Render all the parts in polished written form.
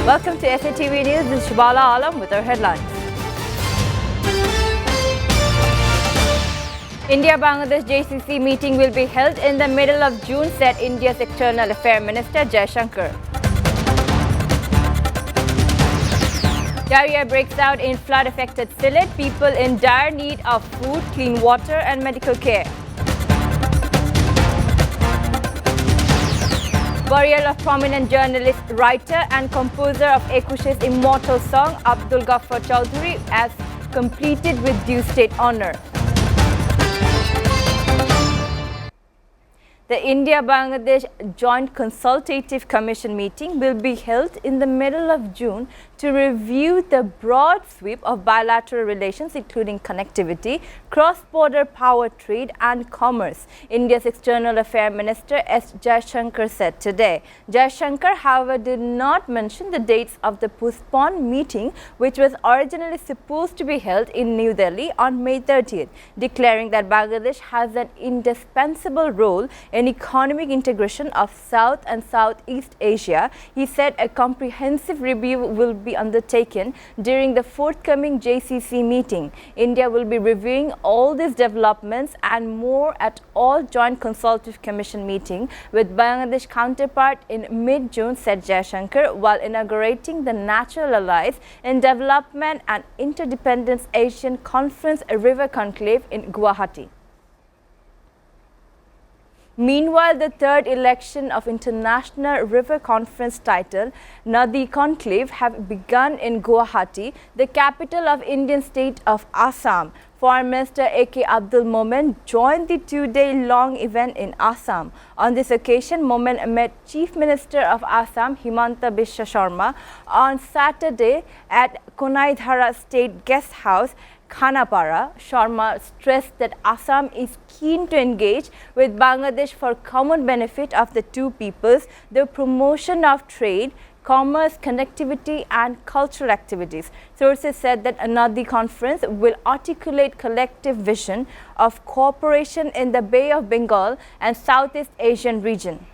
Welcome to SATV News. This is Shabala Alam with our headlines. India-Bangladesh JCC meeting will be held in the middle of June, said India's External Affairs Minister Jaishankar. Diarrhea breaks out in flood-affected Sylhet. People in dire need of food, clean water and medical care. Burial of prominent journalist, writer and composer of Ekushe's immortal song, Abdul Gaffar Chowdhury, as completed with due state honour. The India-Bangladesh Joint Consultative Commission meeting will be held in the middle of June to review the broad sweep of bilateral relations, including connectivity, cross-border power trade and commerce, India's External Affairs Minister S. Jaishankar said today. Jaishankar, however, did not mention the dates of the postponed meeting, which was originally supposed to be held in New Delhi on May 30th, declaring that Bangladesh has an indispensable role in economic integration of South and Southeast Asia. He said a comprehensive review will be undertaken during the forthcoming JCC meeting. India will be reviewing all these developments and more at all Joint Consultative Commission meeting with Bangladesh counterpart in mid-June, said Jaishankar, while inaugurating the Natural Allies in Development and Interdependence Asian Conference River Conclave in Guwahati. Meanwhile, the third election of International River Conference title, Nadi Conclave, have begun in Guwahati, the capital of Indian state of Assam. Foreign Minister A.K. Abdul Momen joined the two-day-long event in Assam. On this occasion, Momen met Chief Minister of Assam, Himanta Biswa Sharma, on Saturday at Konaidhara State Guest House, Khanapara. Sharma stressed that Assam is keen to engage with Bangladesh for common benefit of the two peoples, the promotion of trade, commerce, connectivity and cultural activities. Sources said that another conference will articulate collective vision of cooperation in the Bay of Bengal and Southeast Asian region.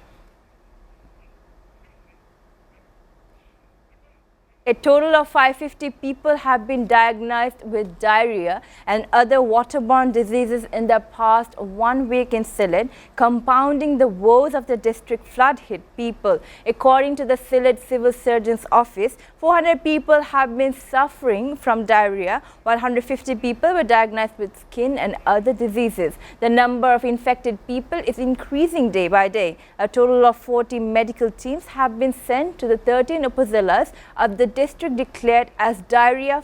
A total of 550 people have been diagnosed with diarrhea and other waterborne diseases in the past 1 week in Sylhet, compounding the woes of the district flood-hit people. According to the Sylhet Civil Surgeon's Office, 400 people have been suffering from diarrhea, while 150 people were diagnosed with skin and other diseases. The number of infected people is increasing day by day. A total of 40 medical teams have been sent to the 13 upazilas of the district declared as diarrhea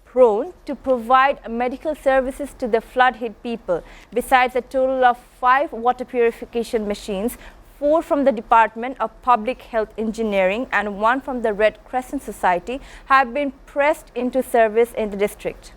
prone to provide medical services to the flood-hit people. Besides, a total of 5 water purification machines, 4 from the Department of Public Health Engineering and 1 from the Red Crescent Society have been pressed into service in the district.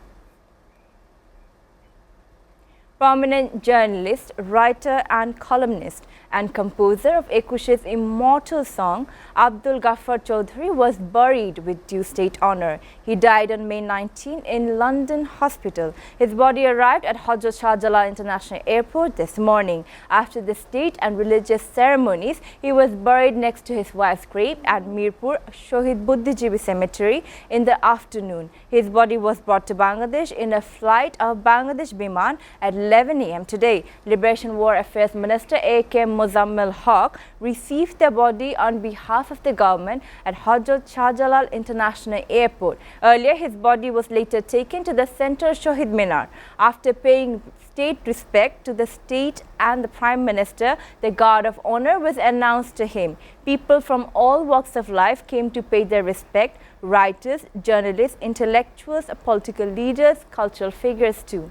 Prominent journalist, writer and columnist and composer of Ekushe's immortal song, Abdul Gaffar Chowdhury, was buried with due state honour. He died on May 19 in London Hospital. His body arrived at Hajj International Airport this morning. After the state and religious ceremonies, he was buried next to his wife's grave at Mirpur Shohid Buddhijivi Cemetery in the afternoon. His body was brought to Bangladesh in a flight of Bangladesh Biman at 11 a.m. today. Liberation War Affairs Minister A.K. Mozammel Haq received the body on behalf of the government at Hajj International Airport. Earlier, his body was later taken to the Central Shohid Minar. After paying state respect to the state and the Prime Minister, the Guard of Honor was announced to him. People from all walks of life came to pay their respect: writers, journalists, intellectuals, political leaders, cultural figures too.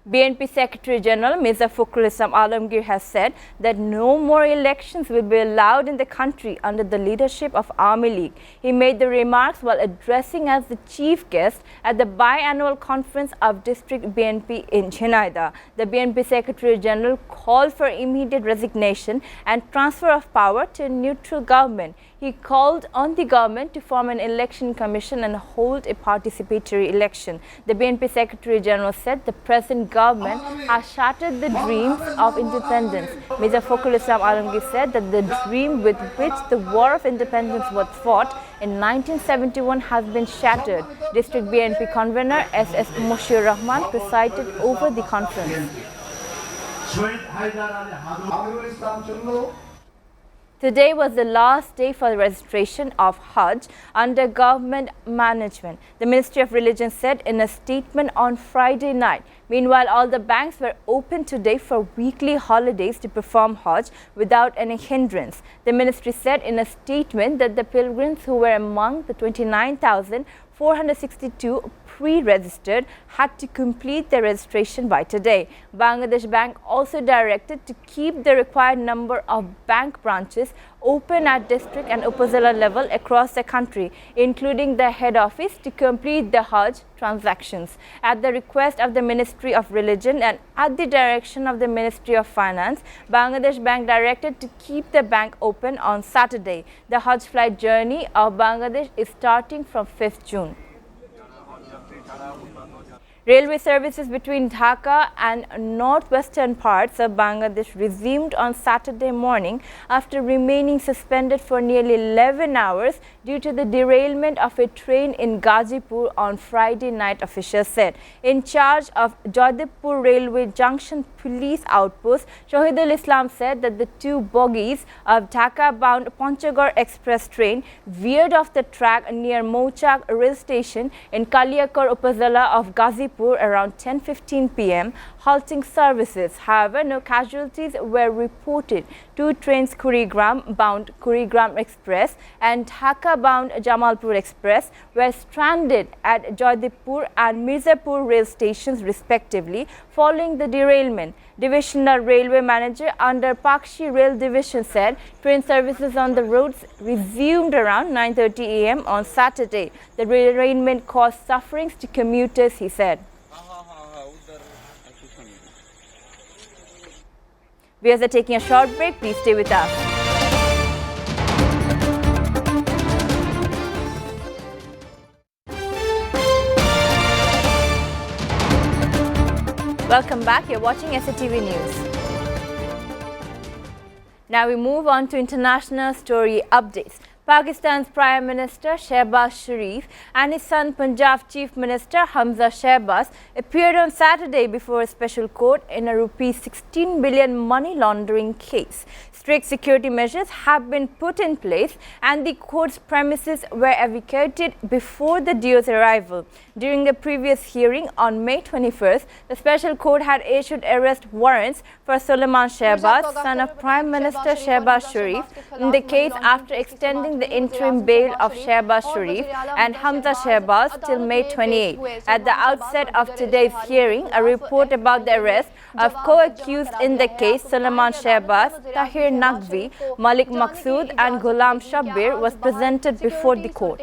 BNP Secretary General Mirza Fakhrul Islam Alamgir has said that no more elections will be allowed in the country under the leadership of Army League. He made the remarks while addressing as the chief guest at the biannual conference of District BNP in Jhenaidah. The BNP Secretary General called for immediate resignation and transfer of power to a neutral government. He called on the government to form an election commission and hold a participatory election. The BNP Secretary General said the present government has shattered the dreams of independence. Mirza Fakhrul Islam Alamgir said that the dream with which the War of Independence was fought in 1971 has been shattered. District BNP convener S.S. Moshir Rahman presided over the conference. Today was the last day for the registration of Hajj under government management, the Ministry of Religion said in a statement on Friday night. Meanwhile, all the banks were open today for weekly holidays to perform Hajj without any hindrance. The ministry said in a statement that the pilgrims who were among the 29,462 pre-registered had to complete their registration by today. Bangladesh Bank also directed to keep the required number of bank branches open at district and upazila level across the country, including the head office, to complete the Hajj transactions. At the request of the Ministry of Religion and at the direction of the Ministry of Finance, Bangladesh Bank directed to keep the bank open on Saturday. The Hajj flight journey of Bangladesh is starting from 5th June. Railway services between Dhaka and northwestern parts of Bangladesh resumed on Saturday morning after remaining suspended for nearly 11 hours due to the derailment of a train in Gazipur on Friday night, officials said. In charge of Jodhpur Railway Junction Police Outpost, Shahidul Islam said that the two bogies of Dhaka-bound Panchagor Express train veered off the track near Mouchak rail station in Kaliakor Upazila of Gazipur around 10:15 p.m., halting services. However, no casualties were reported. Two trains, Kurigram-bound Kurigram Express and Dhaka-bound Jamalpur Express, were stranded at Jodhpur and Mirzapur rail stations respectively following the derailment. Divisional Railway Manager under Pakshi Rail Division said train services on the roads resumed around 9:30 a.m. on Saturday. The derailment caused sufferings to commuters, he said. Viewers are taking a short break. Please stay with us. Welcome back. You're watching SATV News. Now we move on to international story updates. Pakistan's Prime Minister Shehbaz Sharif and his son Punjab Chief Minister Hamza Shehbaz appeared on Saturday before a special court in a ₹16 billion money laundering case. Strict security measures have been put in place and the court's premises were evacuated before the duo's arrival. During the previous hearing on May 21st, the special court had issued arrest warrants for Sulaiman Shehbaz, son of Prime Minister Shehbaz Sharif, in the case after extending the interim bail of Shehbaz Sharif and Hamza Shehbaz till May 28. At the outset of today's hearing, a report about the arrest of co-accused in the case, Sulaiman Shehbaz, Tahir Naqvi, Malik Maqsood and Ghulam Shabbir, was presented before the court.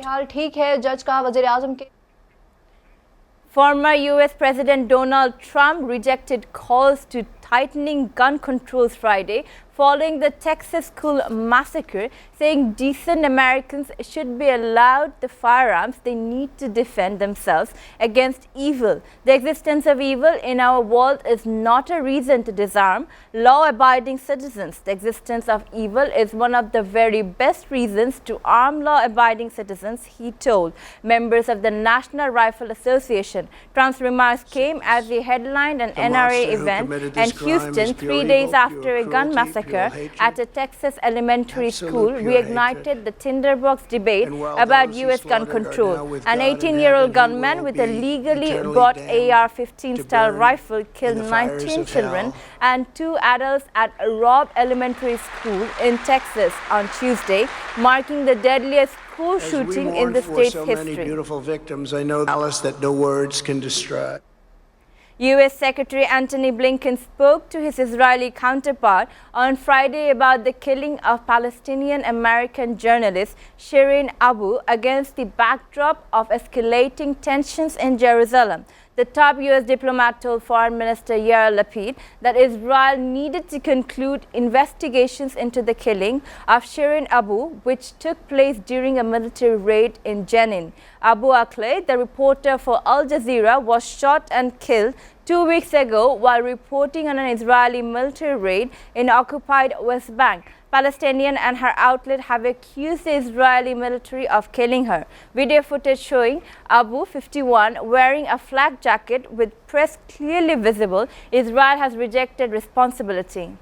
Former US President Donald Trump rejected calls to tightening gun controls Friday following the Texas school massacre, saying decent Americans should be allowed the firearms they need to defend themselves against evil. The existence of evil in our world is not a reason to disarm law-abiding citizens. The existence of evil is one of the very best reasons to arm law-abiding citizens, he told members of the National Rifle Association. Trump's remarks came as he headlined an NRA event in Houston 3 days after a gun massacre at a Texas elementary school reignited the tinderbox debate about U.S. gun control. An 18-year-old gunman with a legally bought AR-15 style rifle killed 19 children and 2 adults at Robb Elementary School in Texas on Tuesday, marking the deadliest school shooting in the state's history. Many beautiful victims, I know, Alice, that no words can describe. U.S. Secretary Antony Blinken spoke to his Israeli counterpart on Friday about the killing of Palestinian-American journalist Shireen Abu against the backdrop of escalating tensions in Jerusalem. The top U.S. diplomat told Foreign Minister Yair Lapid that Israel needed to conclude investigations into the killing of Shireen Abu, which took place during a military raid in Jenin. Abu Akleh, the reporter for Al Jazeera, was shot and killed 2 weeks ago while reporting on an Israeli military raid in occupied West Bank. Palestinian and her outlet have accused the Israeli military of killing her. Video footage showing Abu, 51, wearing a flak jacket with press clearly visible. Israel has rejected responsibility.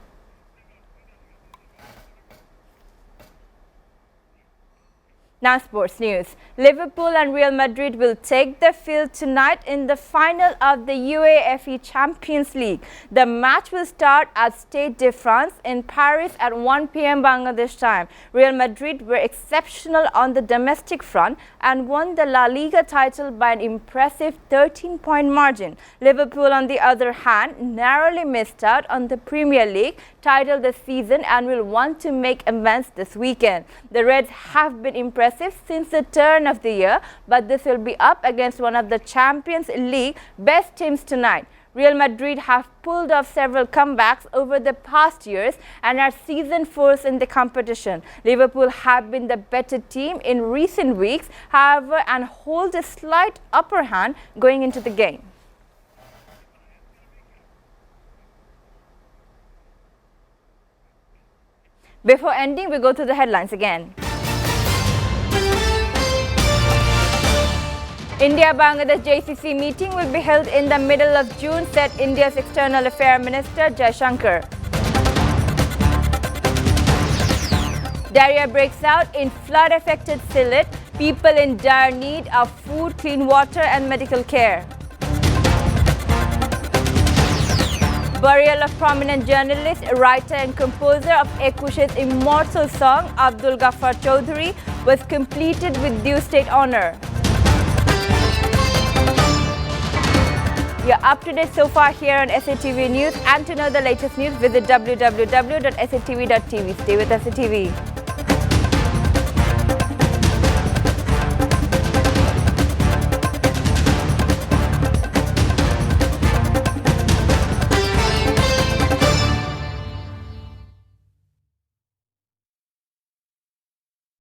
Now sports news. Liverpool and Real Madrid will take the field tonight in the final of the UEFA Champions League. The match will start at Stade de France in Paris at 1 p.m. Bangladesh time. Real Madrid were exceptional on the domestic front and won the La Liga title by an impressive 13-point margin. Liverpool, on the other hand, narrowly missed out on the Premier League title this season and will want to make amends this weekend. The Reds have been impressive since the turn of the year, but this will be up against one of the Champions League best teams tonight. Real Madrid have pulled off several comebacks over the past years and are seasoned force in the competition. Liverpool have been the better team in recent weeks, however, and hold a slight upper hand going into the game. Before ending, we go to the headlines again. India-Bangladesh JCC meeting will be held in the middle of June, said India's External Affairs Minister Jaishankar. Diarrhea breaks out in flood-affected Sylhet. People in dire need of food, clean water and medical care. Burial of prominent journalist, writer and composer of Ekush's immortal song, Abdul Gaffar Chowdhury, was completed with due state honor. You're up to date so far here on SATV News, and to know the latest news, visit www.satv.tv. Stay with SATV.